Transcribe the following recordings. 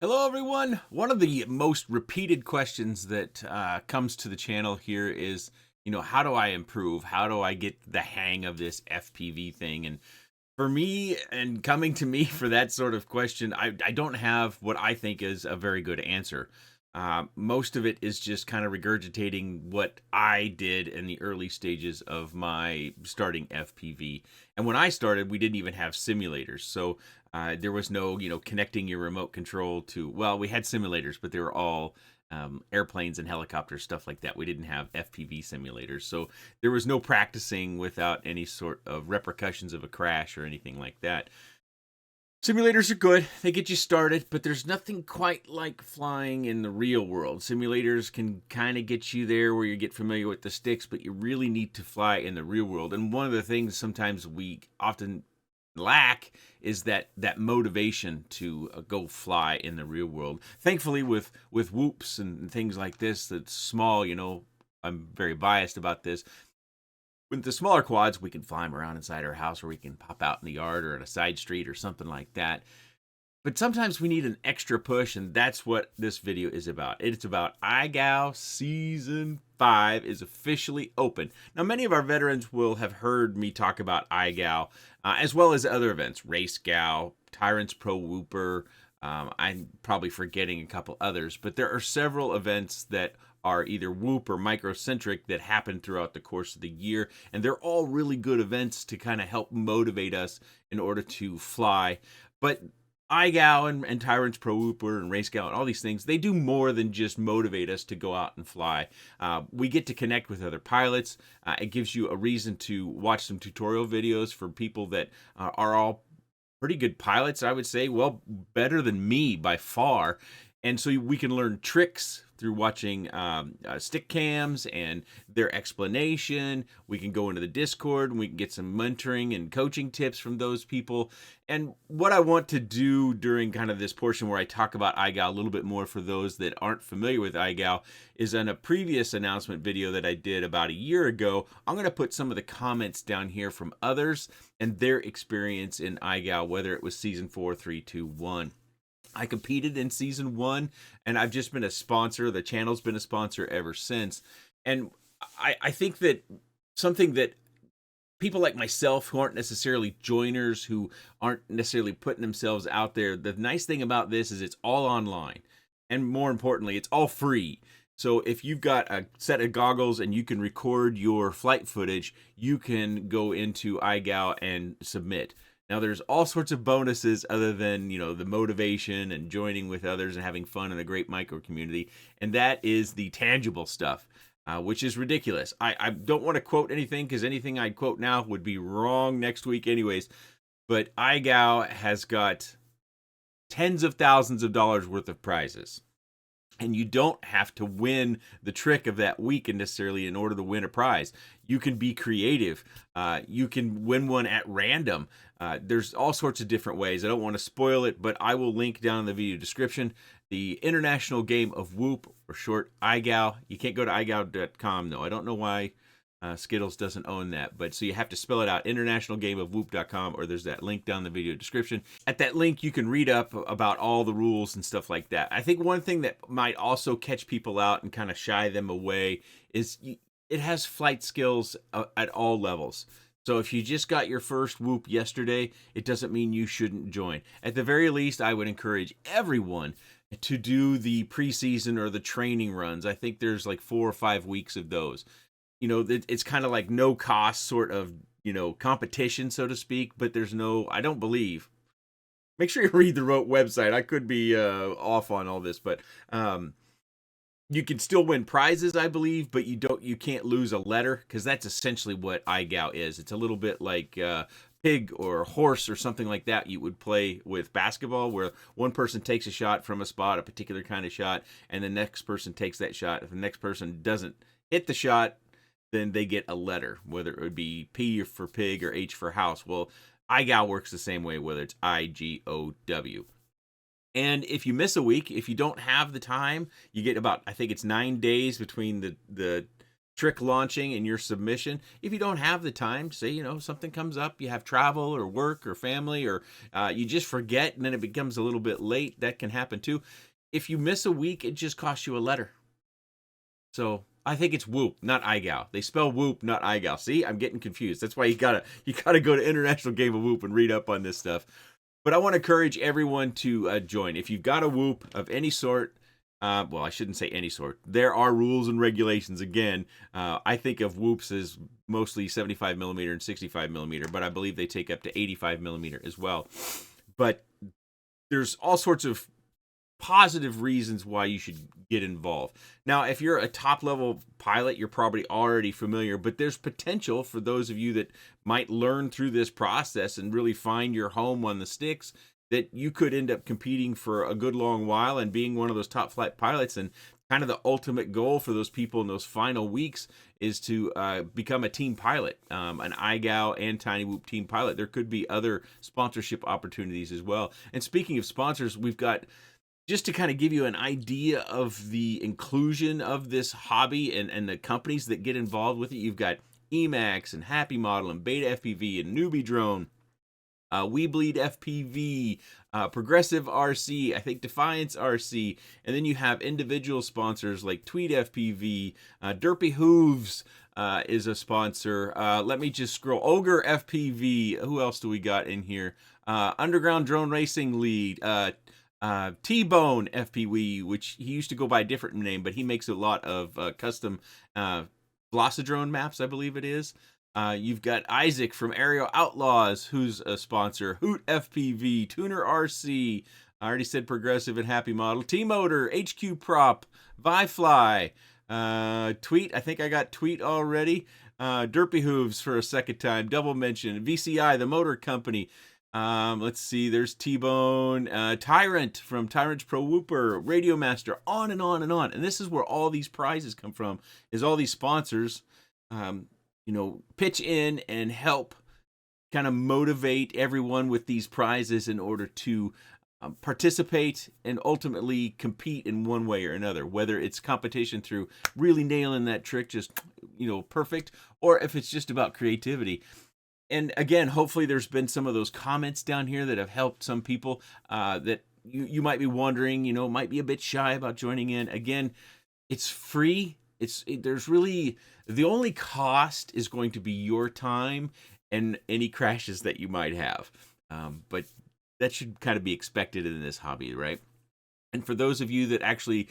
Hello, everyone. One of the most repeated questions that comes to the channel here is, how do I improve? How do I get the hang of this FPV thing? And for me, and coming to me for that sort of question, I don't have what I think is a very good answer. Most of it is just kind of regurgitating what I did in the early stages of my starting FPV. And when I started, we didn't even have simulators. So there was no, connecting your remote control to, well, we had simulators, but they were all airplanes and helicopters, stuff like that. We didn't have FPV simulators. So there was no practicing without any sort of repercussions of a crash or anything like that. Simulators are good. They get you started, but there's nothing quite like flying in the real world. Simulators can kind of get you there where you get familiar with the sticks, but you really need to fly in the real world. And one of the things sometimes we often lack is that motivation to go fly in the real world. Thankfully, with whoops and things like this, that's small. I'm very biased about this. With the smaller quads, we can fly them around inside our house, or we can pop out in the yard or at a side street or something like that. But sometimes we need an extra push, and that's what this video is about. It's about IGOW Season 5 is officially open. Now, many of our veterans will have heard me talk about IGOW, as well as other events, Race Gow, Tyrants Pro Whooper. I'm probably forgetting a couple others, but there are several events that are either Whoop or microcentric that happen throughout the course of the year, and they're all really good events to kind of help motivate us in order to fly. But IGOW and Tyrants Pro Whooper and Race Gow and all these things, they do more than just motivate us to go out and fly. We get to connect with other pilots. It gives you a reason to watch some tutorial videos for people that are all pretty good pilots, I would say. Well, better than me by far. And so we can learn tricks through watching stick cams and their explanation. We can go into the Discord and we can get some mentoring and coaching tips from those people. And what I want to do during kind of this portion where I talk about IGOW a little bit more for those that aren't familiar with IGOW is on a previous announcement video that I did about a year ago. I'm going to put some of the comments down here from others and their experience in IGOW, whether it was season 4, 3, 2, 1. I competed in season 1, and I've just been a sponsor. The channel's been a sponsor ever since. And I think that something that people like myself who aren't necessarily joiners, who aren't necessarily putting themselves out there, the nice thing about this is it's all online. And more importantly, it's all free. So if you've got a set of goggles and you can record your flight footage, you can go into IGOW and submit. Now, there's all sorts of bonuses other than, the motivation and joining with others and having fun in a great micro community. And that is the tangible stuff, which is ridiculous. I don't want to quote anything because anything I quote now would be wrong next week anyways. But IGOW has got tens of thousands of dollars worth of prizes. And you don't have to win the trick of that week necessarily in order to win a prize. You can be creative. You can win one at random. There's all sorts of different ways. I don't want to spoil it, but I will link down in the video description the International Game of Whoop, or short IGOW. You can't go to igow.com though. I don't know why Skittles doesn't own that, but so you have to spell it out, internationalgameofwhoop.com, or there's that link down in the video description. At that link, you can read up about all the rules and stuff like that. I think one thing that might also catch people out and kind of shy them away is it has flight skills at all levels. So if you just got your first Whoop yesterday, it doesn't mean you shouldn't join. At the very least, I would encourage everyone to do the preseason or the training runs. I think there's like 4 or 5 weeks of those. It's kind of like no cost sort of, competition, so to speak, but there's no, I don't believe. Make sure you read the website. I could be off on all this, but you can still win prizes, I believe, but you can't lose a letter, because that's essentially what IGOW is. It's a little bit like pig or horse or something like that you would play with basketball, where one person takes a shot from a spot, a particular kind of shot, and the next person takes that shot. If the next person doesn't hit the shot, then they get a letter, whether it would be P for pig or H for house. Well, IGOW works the same way, whether it's IGOW. And if you miss a week, if you don't have the time, you get about, I think it's 9 days between the trick launching and your submission. If you don't have the time, say, you know, something comes up, you have travel or work or family, or you just forget and then it becomes a little bit late, that can happen too. If you miss a week, it just costs you a letter. So I think it's Whoop, not IGOW. They spell Whoop, not IGOW. See, I'm getting confused. That's why you gotta go to International Game of Whoop and read up on this stuff. But I want to encourage everyone to join. If you've got a Whoop of any sort, well, I shouldn't say any sort. There are rules and regulations. Again, I think of Whoops as mostly 75 millimeter and 65 millimeter, but I believe they take up to 85 millimeter as well. But there's all sorts of positive reasons why you should get involved. Now, if you're a top level pilot, you're probably already familiar, but there's potential for those of you that might learn through this process and really find your home on the sticks, that you could end up competing for a good long while and being one of those top flight pilots. And kind of the ultimate goal for those people in those final weeks is to become a team pilot, an IGOW and Tiny Whoop team pilot. There could be other sponsorship opportunities as well. And speaking of sponsors, we've got, just to kind of give you an idea of the inclusion of this hobby and the companies that get involved with it, you've got Emax and Happy Model and Beta FPV and Newbie Drone, We Bleed FPV, Progressive RC, I think Defiance RC, and then you have individual sponsors like Tweet FPV, Derpy Hooves is a sponsor. Let me just scroll. Ogre FPV. Who else do we got in here? Underground Drone Racing Lead. T-Bone FPV, which he used to go by a different name, but he makes a lot of custom Velocidrone maps, I believe it is. You've got Isaac from Aerial Outlaws, who's a sponsor. Hoot FPV, Tuner RC, I already said Progressive and Happy Model. T-Motor, HQ Prop, Vifly, Tweet, I think I got Tweet already. Derpy Hooves for a second time, double mention. VCI, the motor company. Let's see, there's T-Bone, Tyrant from Tyrant's Pro Whooper, Radio Master, on and on and on. And this is where all these prizes come from, is all these sponsors, you know, pitch in and help kind of motivate everyone with these prizes in order to participate and ultimately compete in one way or another, whether it's competition through really nailing that trick, just, you know, perfect, or if it's just about creativity. And again, hopefully there's been some of those comments down here that have helped some people that you might be wondering, you know, might be a bit shy about joining in. Again, it's free. There's really, the only cost is going to be your time and any crashes that you might have. But that should kind of be expected in this hobby, right? And for those of you that actually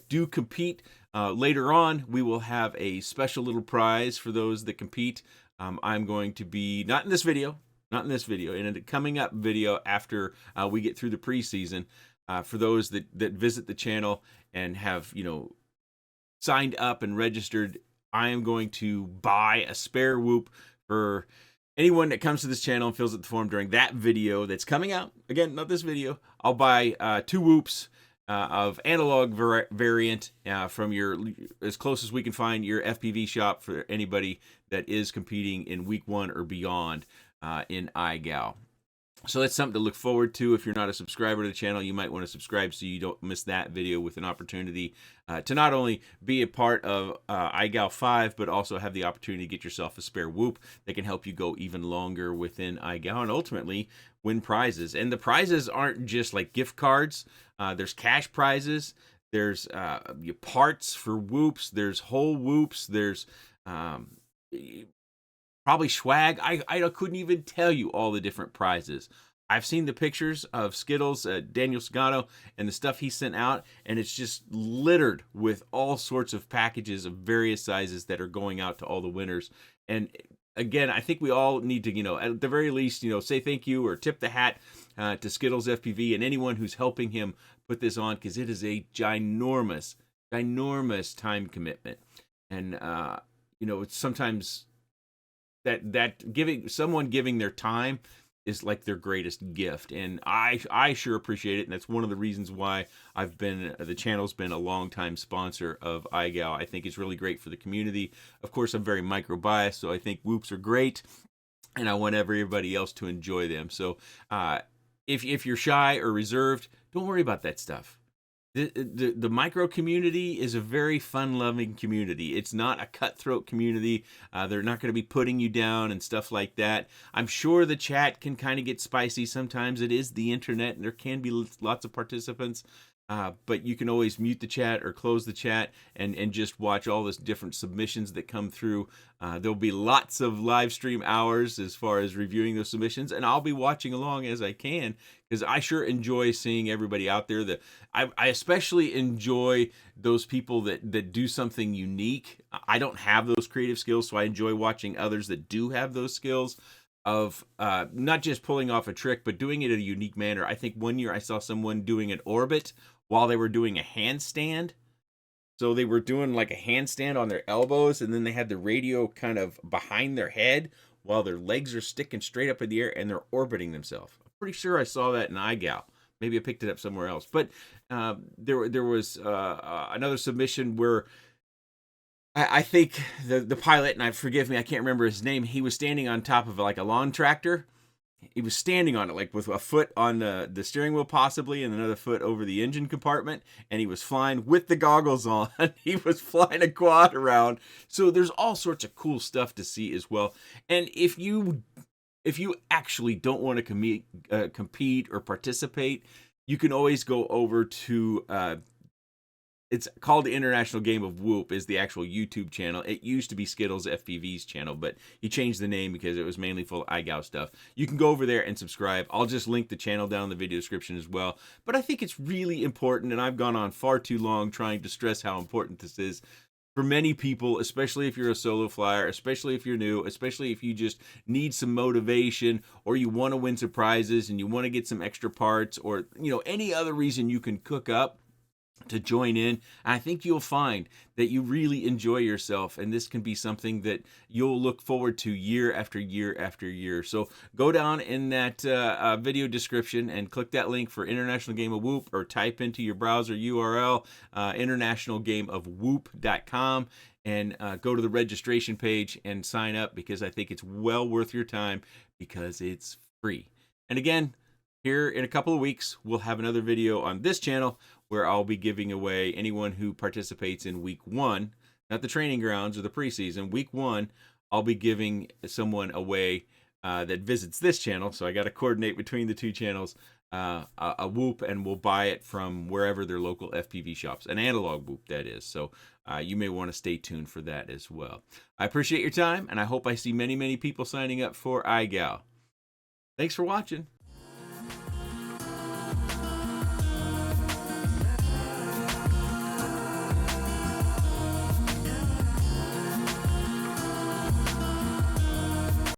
do compete, later on, we will have a special little prize for those that compete. I'm going to be, not in this video, in a coming up video after we get through the preseason, for those that visit the channel and have, you know, signed up and registered, I am going to buy a spare Whoop for anyone that comes to this channel and fills out the form during that video that's coming out. Again, not this video. I'll buy 2 Whoops of analog variant from your, as close as we can find, your FPV shop for anybody that is competing in week 1 or beyond in IGOW. So that's something to look forward to. If you're not a subscriber to the channel, you might want to subscribe so you don't miss that video, with an opportunity to not only be a part of IGOW 5, but also have the opportunity to get yourself a spare Whoop that can help you go even longer within IGOW and ultimately win prizes. And the prizes aren't just like gift cards. There's cash prizes. There's parts for Whoops. There's whole Whoops. There's probably swag. I couldn't even tell you all the different prizes. I've seen the pictures of Skittles, Daniel Segato, and the stuff he sent out, and it's just littered with all sorts of packages of various sizes that are going out to all the winners. And again, I think we all need to, you know, at the very least, you know, say thank you or tip the hat to Skittles FPV and anyone who's helping him put this on, because it is a ginormous time commitment. And, you know, it's sometimes that giving their time is like their greatest gift, and I sure appreciate it. And that's one of the reasons why the channel's been a long time sponsor of IGOW. I think it's really great for the community. Of course, I'm very micro biased, so I think Whoops are great, and I want everybody else to enjoy them. So if you're shy or reserved, don't worry about that stuff. The micro community is a very fun loving community. It's not a cutthroat community. They're not going to be putting you down and stuff like that. I'm sure the chat can kind of get spicy sometimes. It is the internet and there can be lots of participants. But you can always mute the chat or close the chat and just watch all the different submissions that come through. There'll be lots of live stream hours as far as reviewing those submissions, and I'll be watching along as I can because I sure enjoy seeing everybody out there. I especially enjoy those people that do something unique. I don't have those creative skills, so I enjoy watching others that do have those skills of not just pulling off a trick, but doing it in a unique manner. I think one year I saw someone doing an orbit while they were doing a handstand. So they were doing like a handstand on their elbows, and then they had the radio kind of behind their head while their legs are sticking straight up in the air and they're orbiting themselves. I'm pretty sure I saw that in IGOW. Maybe I picked it up somewhere else. But there was another submission where I think the pilot, and forgive me, I can't remember his name, he was standing on top of like a lawn tractor. He was standing on it, like with a foot on the steering wheel possibly, and another foot over the engine compartment, and he was flying with the goggles on. He was flying a quad around. So there's all sorts of cool stuff to see as well. And if you actually don't want to compete or participate, you can always go over to it's called the International Game of Whoop, is the actual YouTube channel. It used to be Skittles FPV's channel, but he changed the name because it was mainly full of IGOW stuff. You can go over there and subscribe. I'll just link the channel down in the video description as well. But I think it's really important, and I've gone on far too long trying to stress how important this is for many people, especially if you're a solo flyer, especially if you're new, especially if you just need some motivation, or you want to win some prizes and you want to get some extra parts, or any other reason you can cook up to join in. I think you'll find that you really enjoy yourself, and this can be something that you'll look forward to year after year after year. So go down in that video description and click that link for International Game of Whoop, or type into your browser URL internationalgameofwhoop.com and go to the registration page and sign up, because I think it's well worth your time because it's free. And again, here in a couple of weeks, we'll have another video on this channel where I'll be giving away anyone who participates in week 1, not the training grounds or the preseason. Week 1, I'll be giving someone away that visits this channel. So I got to coordinate between the two channels, a Whoop, and we'll buy it from wherever their local FPV shops, an analog Whoop, that is. So you may want to stay tuned for that as well. I appreciate your time, and I hope I see many, many people signing up for IGOW. Thanks for watching.